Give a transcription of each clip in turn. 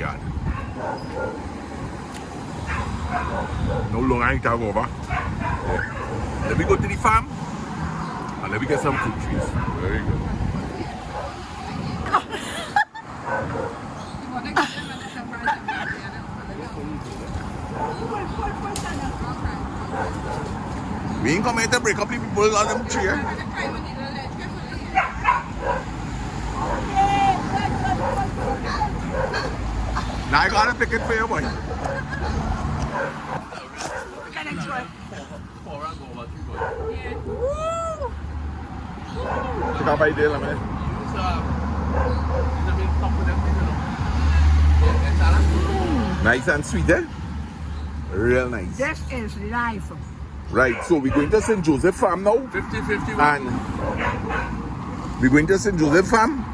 yard. No longer I can go over. Yeah. Let me go to the farm and let me get some fruit trees. Very good. We ain't come here to break up the people on them tree. Now I gotta pick it for you, boy. Check out by there, man. Nice and sweet, eh? Real nice. This is life. Right, so we're going to St. Joseph Farm now. 50-50. And we're going to St. Joseph Farm.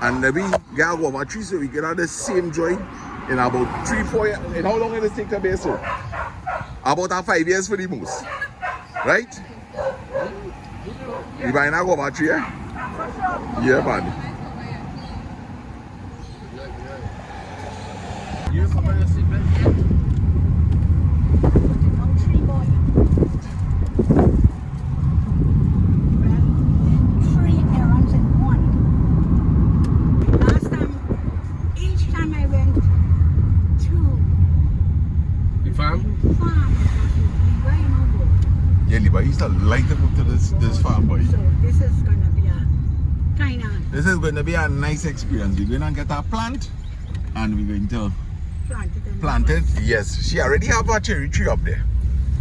And we get a guava tree so we get out the same joy in about 3-4 years. And how long will it take to bear so? About 5 years for the most. Right? We buying a guava tree, eh? Yeah, man. You come on your seatbelt. But he's to light up to this farm, boy. So this is gonna be a kind of. This is going to be a nice experience. We're going to get a plant, and we're going to plant it. Yes, she already have a cherry tree up there.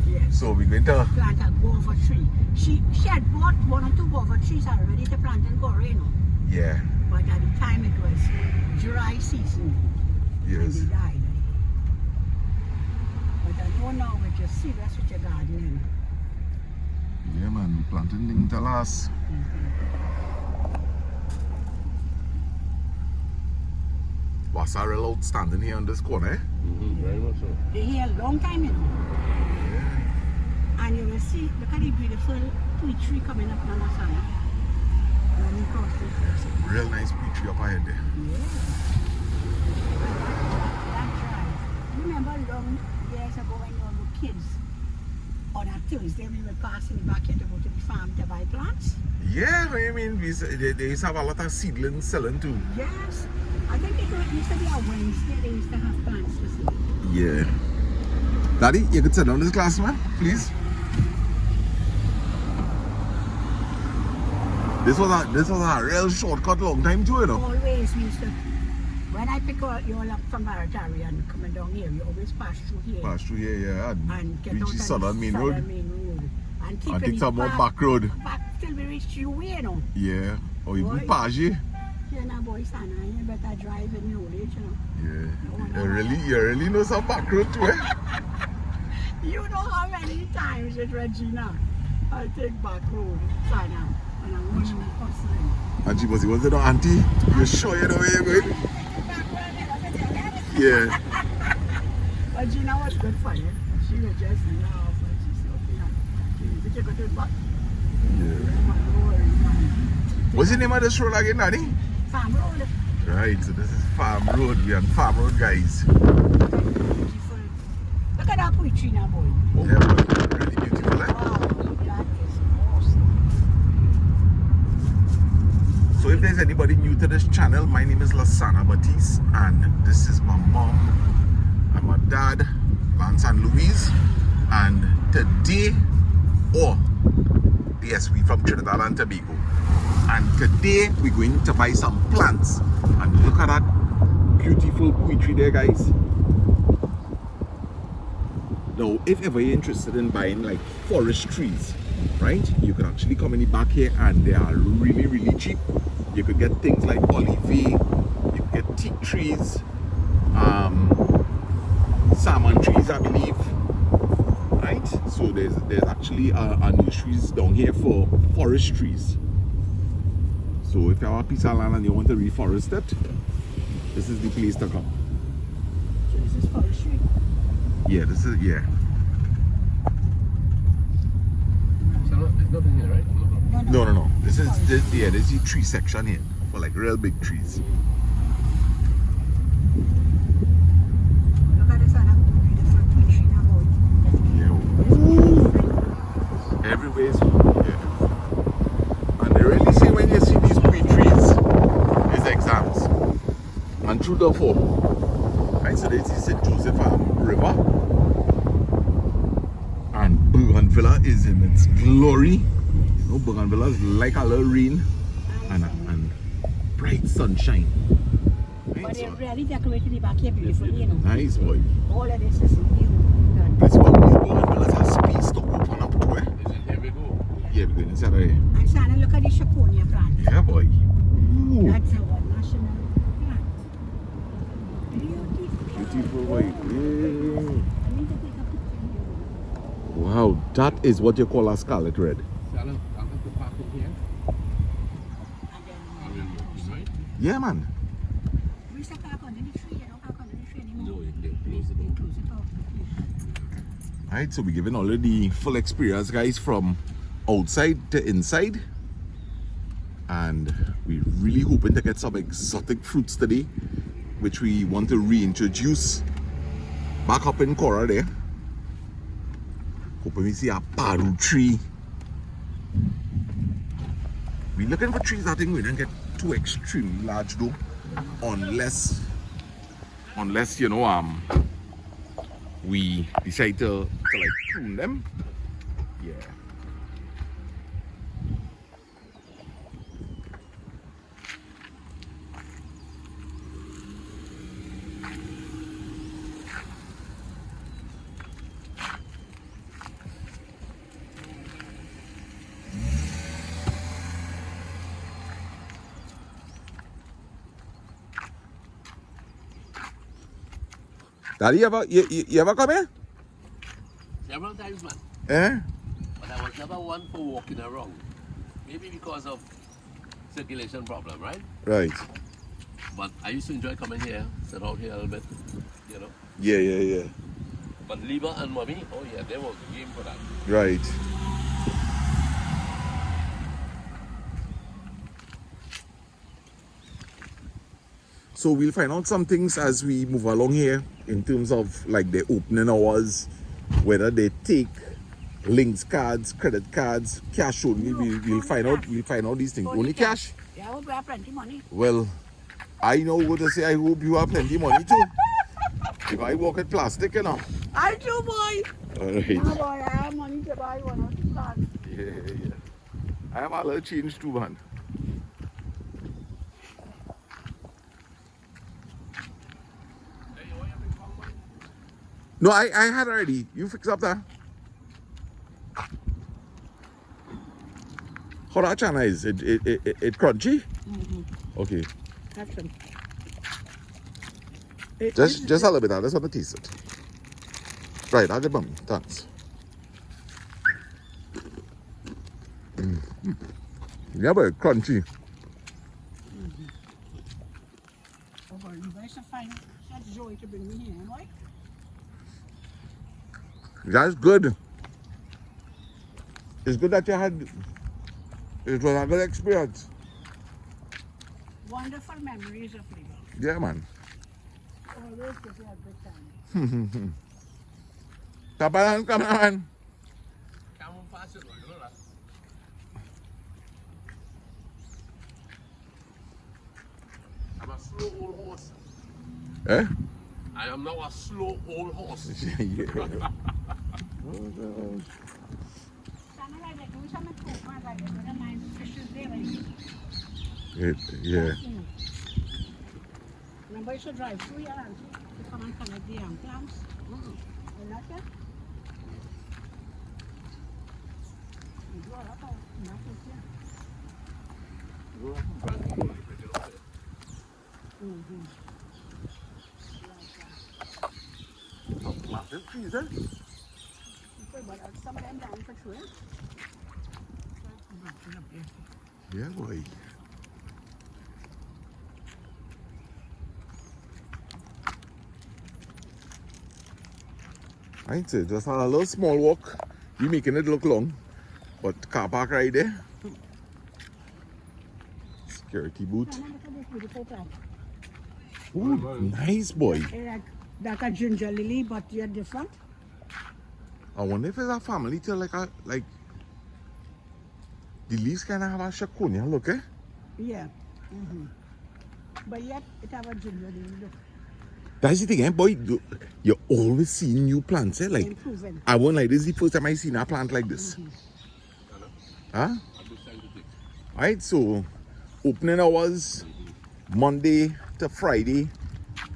Yes. So we're going to plant a guava tree. She had bought 1 or 2 guava trees already to plant in Coreno. Yeah. But at the time it was dry season. Yes. And they died. But I know now with your serious with your gardening. Yeah, man, planting things to last. What's our real outstanding here on this corner, eh? Very much so. They're here a long time, you know. Yeah. And you will see, look at the beautiful peach tree coming up on the side. When you cross this. Real nice peach tree up ahead there. Yeah. That's right. Remember long years ago when you were kids? On a Thursday, we would pass in the backyard to go to the farm to buy plants. Yeah, I mean, they used to have a lot of seedlings selling too. Yes. I think it used to be a Wednesday, they used to have plants to sell. Yeah. Daddy, you could sit down this class, man, please. This was a real shortcut long time too, you know. Always we used to, when I pick you all up from Maratari and coming down here, we always pass through here. Pass through here, yeah, And get reach out the on Southern Main Road. And keep And take some more back road. Back till we reach you, you know. Yeah, or even Boy. Page. You know, boy, son, you better drive in your age, you know. Yeah, you really know some back road too, eh? You know how many times with Regina I take back road, Sana, and I'm hustling. And she was saying, no, Auntie, you sure you know where you're going? Yeah. But Gina was good for you. She was just laugh and she said, okay, you go to the back. Yeah. What's the name of this road again, Daddy? Farm road. Right, so this is Farm Road. We are on Farm Road, guys. Beautiful. Look at that poetry now, boy. Yeah, boy. Really beautiful, eh? Wow, that is awesome. So if there's anybody new to this channel, my name is Lasana Batiste, and this is my mom and my dad, Lance and Louise. And today, yes, we from Trinidad and Tobago. And today we're going to buy some plants. And look at that beautiful poetry there, guys. Now, if ever you're interested in buying like forest trees, right? You can actually come in the back here and they are really, really cheap. You could get things like olive, you could get teak trees, salmon trees, I believe. Right? So there's actually a nurseries down here for forest trees. So if you have a piece of land and you want to reforest it, this is the place to come. So this is forestry? Yeah, this is, yeah. So there's nothing here, right? No. This is the tree section here for like real big trees. Right, so this is St. Joseph River. And Bougainvillea is in its glory. You know, Bougainvillea is like a little rain and bright sunshine. Right, But they so really decorated the back here beautifully, you know. nice, boy. All of this is new. This one, these Bougainvilleas have space to open up to it. Is it here we go? Yeah, we're going inside of here. And Santa, look at the Chaconia plant. Yeah, boy. Ooh. That's our national plant. Beautiful. Beautiful, boy. Yeah. I need to take a picture here. Wow, that is what you call a scarlet red. Shall I have to park in here? And then I will walk in, right? Yeah, man. we used to park under the tree. You don't park under the tree anymore. No, they close the door. Close it off. Alright, so we're giving all of the full experience, guys, from outside to inside. And we're really hoping to get some exotic fruits today, which we want to reintroduce back up in Cora there. Hoping we see a paru tree. We're looking for trees that think we don't get too extremely large though. Unless you know we decide to like prune them. Yeah. Daddy, you ever come here? Several times, man. Eh? But I was never one for walking around. Maybe because of circulation problem, right? Right. But I used to enjoy coming here, sit out here a little bit, you know. Yeah. But Liba and Mommy, oh yeah, they were game for that. Right. So we'll find out some things as we move along here in terms of like the opening hours, whether they take links cards, credit cards, cash only. We'll find out. We'll find out these things. Only cash. Yeah, I hope we have plenty of money. Well, I know what to say. I hope you have plenty of money too. If I walk with plastic, you know. I do, boy. All right. No, boy, I have money to buy one or two cars. Yeah. I have a little change too, man. No, I had already. You fix up that. How that chana is? It crunchy? Mm-hmm. Okay. Have some. Just a little bit. I just want to taste it. Right, I'll get bum. Thanks. Yeah, but crunchy. Oh, boy, you guys are fine. That's joy to bring me here, right? That's good. It's good that you had. It was a good experience. Wonderful memories of Liba. Yeah, man. Always gives you a good time. Kapalan, come on. Come on, pass it, you know that. I'm a slow old horse. Eh? I am now a slow old horse. Yeah. Sana like that. Do some cook, man, like that. When I'm in fishes there, Yeah. remember you should drive through here and to come and collect the young plants. You not yet? You do a lot of nothing here. Massive trees, eh? But some of them down for sure. Yeah, boy. I'd say just a little small walk. We making it look long, but car park right there. Security boot. Sana, look at this beautiful plant. Ooh, nice boy. Like a ginger lily, but you're different. I wonder if it's a family to like the leaves kind of have a Chaconia look, eh? Yeah. But yet it have a ginger lily look. That's the thing, eh, boy. You always see new plants, eh? Like, Improving. I won't like this is the first time I seen a plant like this. Huh? Alright, so opening hours Monday to Friday,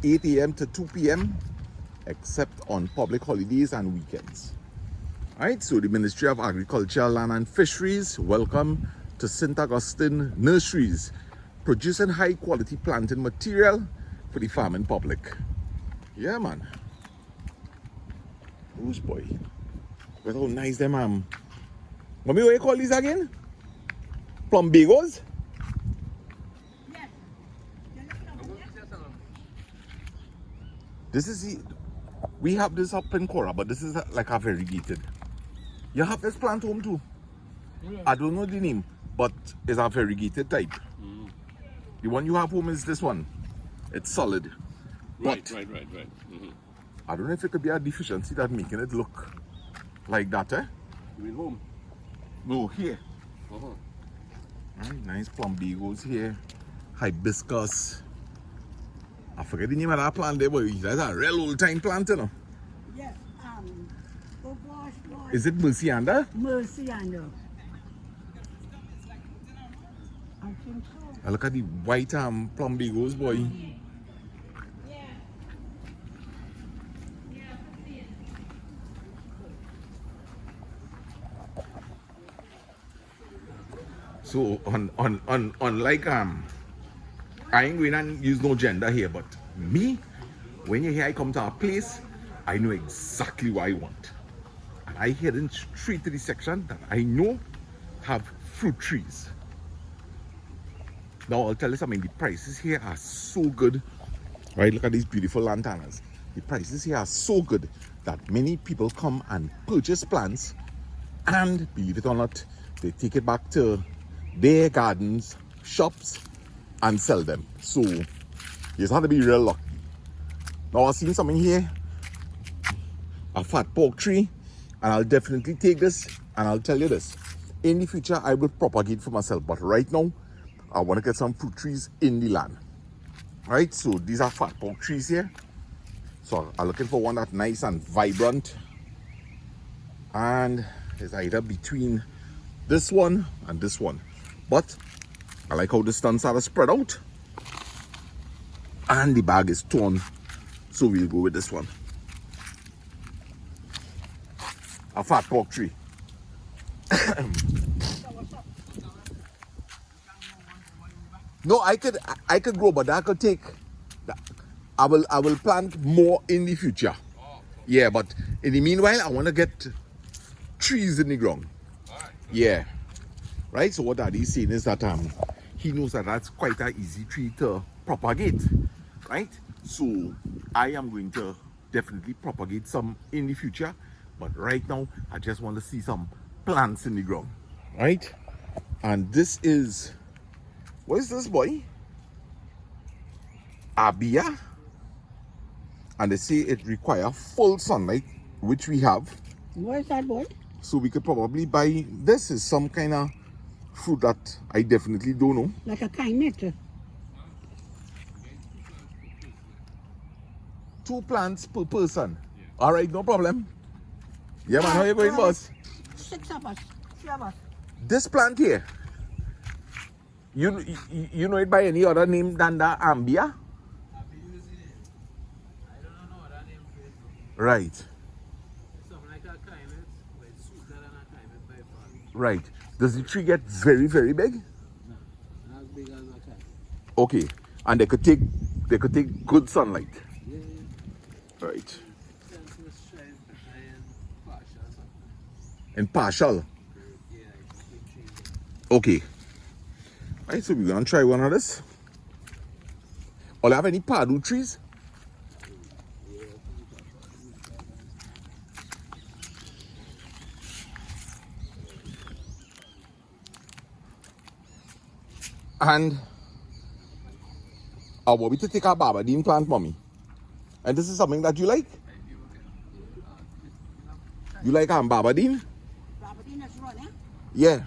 8 a.m. to 2 p.m. except on public holidays and weekends. Alright, so the Ministry of Agriculture, Land and Fisheries, welcome to St. Augustine Nurseries, producing high quality planting material for the farming public. Yeah, man. Who's boy? Look how nice them Mommy, what you call these again? Plumbagos? Yes. This is the, we have this up in Cora, but this is like a variegated. You have this plant home too. Yeah. I don't know the name, but it's a variegated type. The one you have home is this one. It's solid. Right. But I don't know if it could be a deficiency that making it look like that, eh? You mean home? No, here. Uh-huh. Right, nice plumbagos here. Hibiscus. I forget the name of that plant there, but that's a real old time plant, you know. Yes. Oh gosh, boy. Is it Mercianda? Mercy, I know. I think so. I look at the white plumbagos, boy. So unlike I ain't going to use no gender here, but me, when you hear I come to a place, I know exactly what I want. And I head in straight to the section that I know have fruit trees. Now I'll tell you something, the prices here are so good. Right, look at these beautiful lantanas. The prices here are so good that many people come and purchase plants, and believe it or not, they take it back to their gardens, shops, and sell them. So you just have to be real lucky. Now I've seen something here, a fat pork tree, and I'll definitely take this, and I'll tell you this, in the future I will propagate for myself, but right now I want to get some fruit trees in the land. Right, so these are fat pork trees here. So I'm looking for one that's nice and vibrant, and it's either between this one and this one. But I like how the stunts are spread out and the bag is torn, so we'll go with this one. A fat pork tree. No, I could grow, but I could take. I will plant more in the future. Yeah, but in the meanwhile, I want to get trees in the ground. Yeah. Right, so what Daddy's saying is that he knows that that's quite an easy tree to propagate, right? So I am going to definitely propagate some in the future, but right now I just want to see some plants in the ground, right? And this is, what is this, boy? Abia, and they say it requires full sunlight, which we have. What is that, boy? So we could probably buy, this is some kind of fruit that I definitely don't know. Like a kindness. 2 plants per person. All right, no problem. Yeah, man, how you going, boss? 6 of us. 3 of us. This plant here, you know it by any other name than the Ambia? Right. Something like a climate, but it's sweeter than a climate by far. Right. Does the tree get very, very big? No, not as big as a climate. Okay. And they could take good sunlight. Yeah. Right. Senseless stripe and partial something. And partial. Yeah, it's a big change. Okay. Right, so we're gonna try one of this. Or have any padu trees? And I want me to take a barbadine plant, mommy. And this is something that you like? You like barbadine? Barbadine is run, eh? Yeah.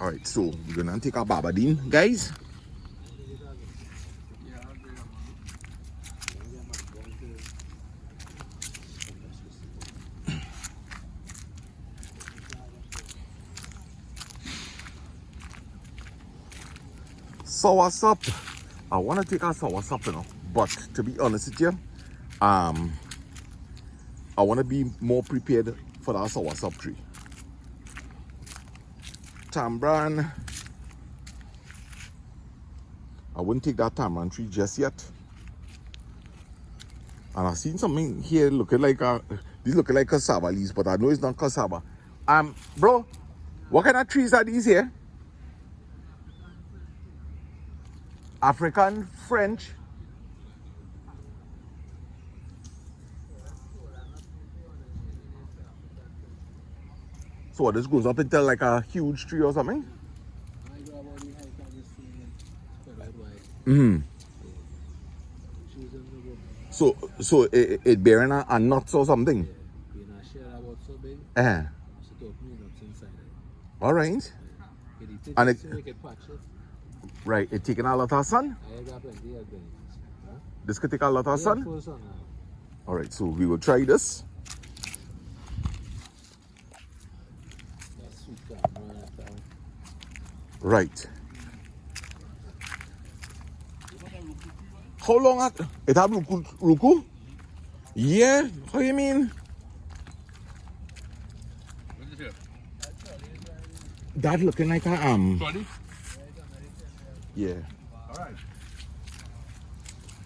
Alright, so we're gonna take a barbadine, guys. Soursop. I want to take our soursop, you know. But to be honest with you, I want to be more prepared for that soursop tree. Tamarind. I wouldn't take that tamarind tree just yet. And I've seen something here looking like these looking like cassava leaves, but I know it's not cassava. Bro, what kind of trees are these here? African French. So what, this goes up until like a huge tree or something? Mm-hmm. So it bearing a nuts or something? All right. And it, right, it taking a lot of sun? This could take a lot of sun? All right, so we will try this. Right. How long it have ruku? Yeah, how you mean? What is it? That looking like a Sorry? yeah. Alright.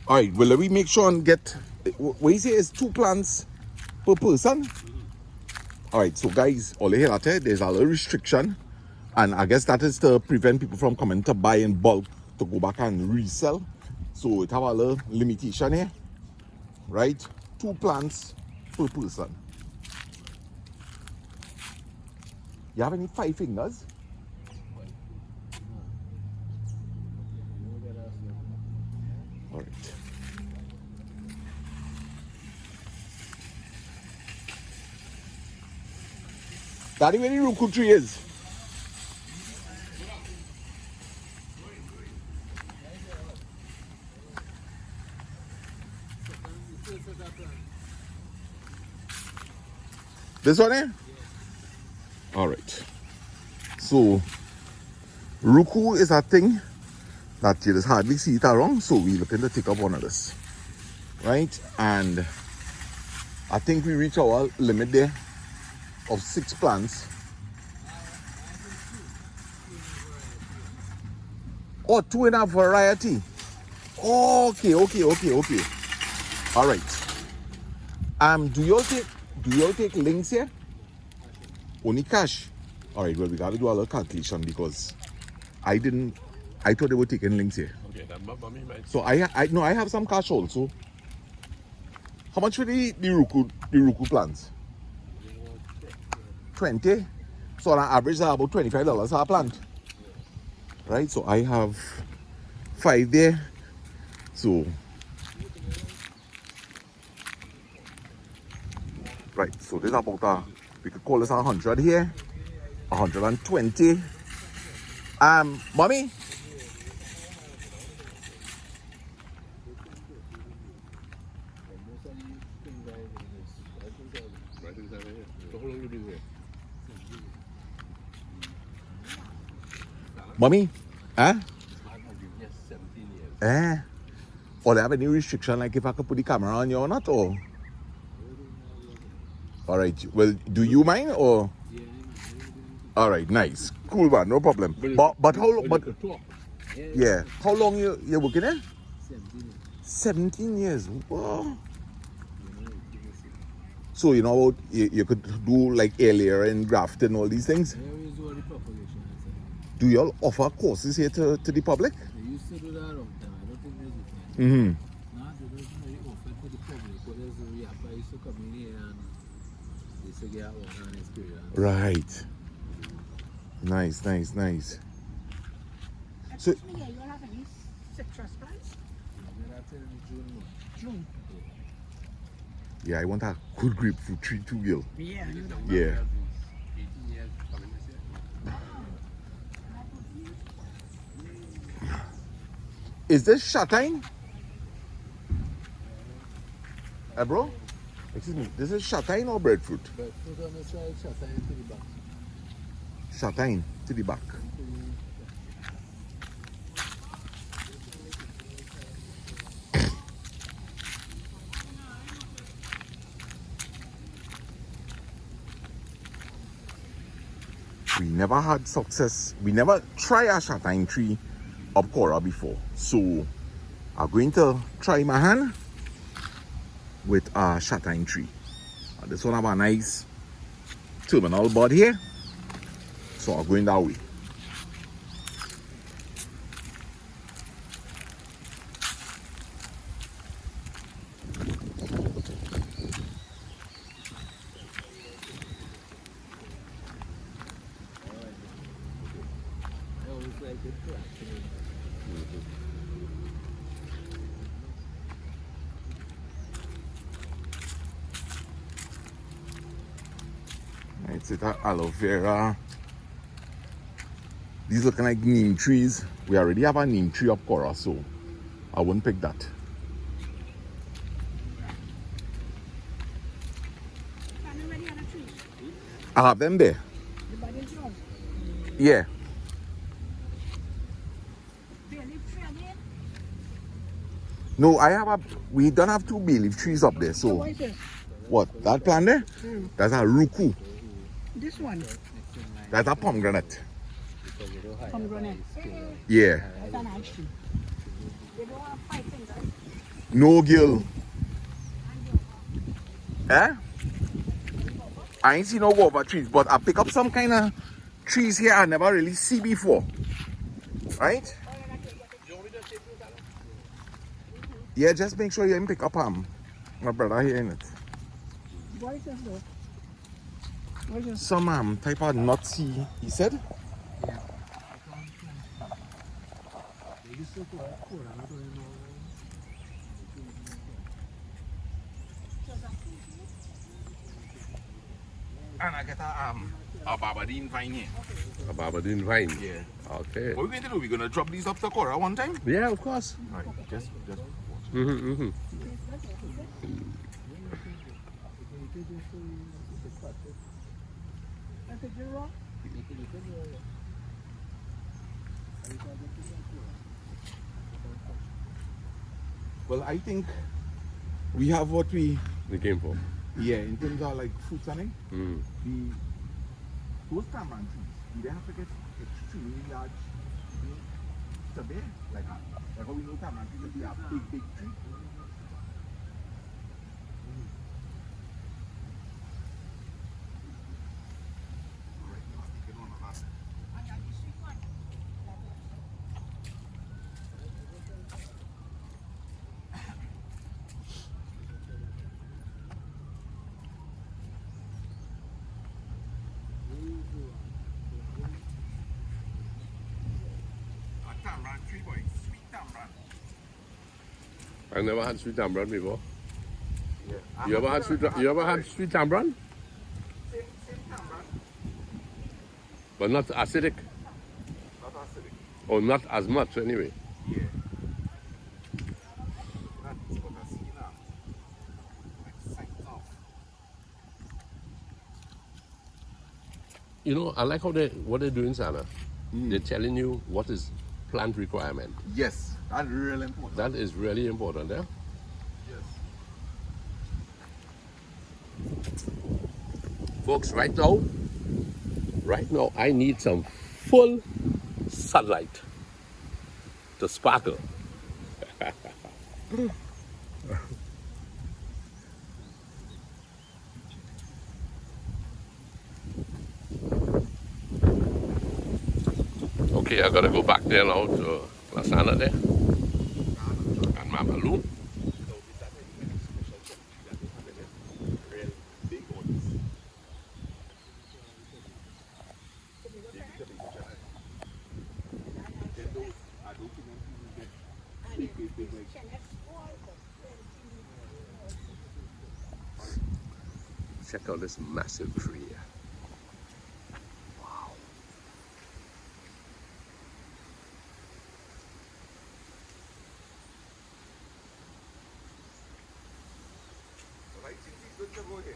All right, well, let me make sure and get, what you say is 2 plants per person? All right, so guys, all you hear that, there's a little restriction, and I guess that is to prevent people from coming to buy in bulk to go back and resell. So it have a little limitation here, right? 2 plants per person. You have any 5 fingers? All right. Daddy, where the ruku tree is? This one here? All right. So, ruku is a thing that you just hardly see it around, so we're looking to take up one of this. Right? And I think we reach our limit there of 6 plants. Oh, 2 in a variety. Okay. All right. Do you all take links here? Only cash. All right. Well, we gotta do a little calculation because I thought they were taking links here. Okay, that mommy might. So I have some cash also. How much for the ruku plants? 20. So on average, that's about $25 a plant. Right? So I have 5 there. So right, so this is about we could call this 100 here. 120. Mommy? So how long you been here? Mommy? Huh? I've been here 17 years. Or they have any restriction like if I could put the camera on you or not, or? All right. Well, do you mind or? All right. Nice. Cool, man. No problem. But how long? But yeah. How long you working there? 17 years. Wow. So you know you could do like earlier and grafting and all these things. Do you all offer courses here to the public? They used to do that all the time. I don't think there's a time. Mm-hmm. Now they don't really offer to the public. But there's a reaper used to come in here and they used to get one experience. Right. Nice. So Excuse me, you have any citrus plants? That's in June. yeah, I want a good grapefruit tree too, girl. Yeah, you know. Yeah. 18 years coming this year. Is this Shatine? Bro? Excuse me, this is Shatine or breadfruit? But fruit on the side, shut into the back. Shatine to the back. never had success. We never tried a shutine tree up Cora before. So I'm going to try my hand with a shutine tree. This one have a nice terminal bud here. So I'm going that way. I always like it cracking. It's a aloe vera. These looking like neem trees. We already have a neem tree up Cora, so I wouldn't pick that. Find already on a tree. I have them there. The body is yours. Yeah. Bay leaf tree again. No, we don't have two bay leaf trees up there. So So what is this? what? That plant there? That's a ruku. This one. That's a pomegranate. Pomegranate. Yeah. That's an ash tree. They don't have 5 fingers. No girl. Eh? I ain't seen no guava trees, but I pick up some kind of trees here I never really see before. Right? Yeah, just make sure you didn't pick up my brother here in it. What is this though? What is this? Some type of nuts he said. Yeah. They used to put a core, I don't know. And I get a barbadine vine here. A Barbadine vine. Yeah. Okay. What are we going to do? We're going to drop these up to Cora one time? Yeah, of course. Right. Just Mm-hmm. That's a giraffe. Well, I think we have what we, They came for. yeah, in terms of like fruits and Mm. those tamarind trees, we don't have to get extremely large to bear. Like how we know tamarind trees will be a big tree. Tamarind tree, boy, sweet tamarind. I never had sweet tamarind before. Yeah. You ever had sweet tamarind? Same tamarind, But not acidic. not acidic. Or not as much anyway. Yeah. That's what I see now. Like signs of. You know, I like what they're doing, Sana. They're telling you what is plant requirement. Yes, that's really important. That is really important, yeah? Yes. Folks, right now, I need some full sunlight to sparkle. Okay, I gotta go back there now to Lasana there and Mama Lou. Check out this massive tree here. Wow. Well, I think it's good to go here.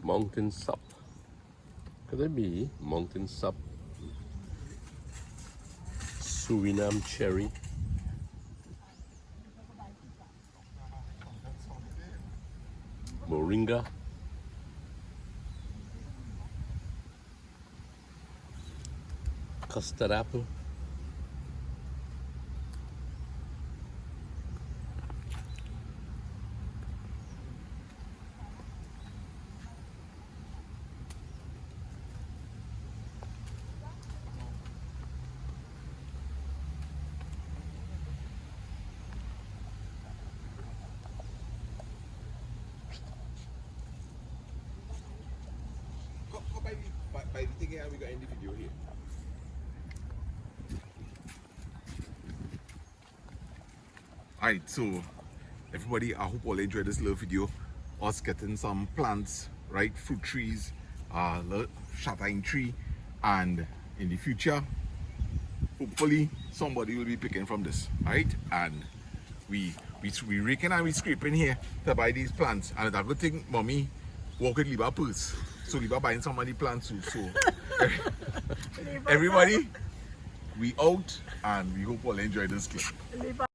Mountain sap. Could it be mountain sap? Suriname cherry. Moringa. Custard apple. Go by the thing here, we got in the video here. Alright, so everybody, I hope all enjoyed this little video. Us getting some plants, right? Fruit trees, little shutting tree, and in the future, hopefully somebody will be picking from this, right? And we raking and we scraping here to buy these plants, and it's a good thing mommy work with Liba purse, so Liba buying some of the plants too. So everybody, we out, and we hope all enjoy this clip.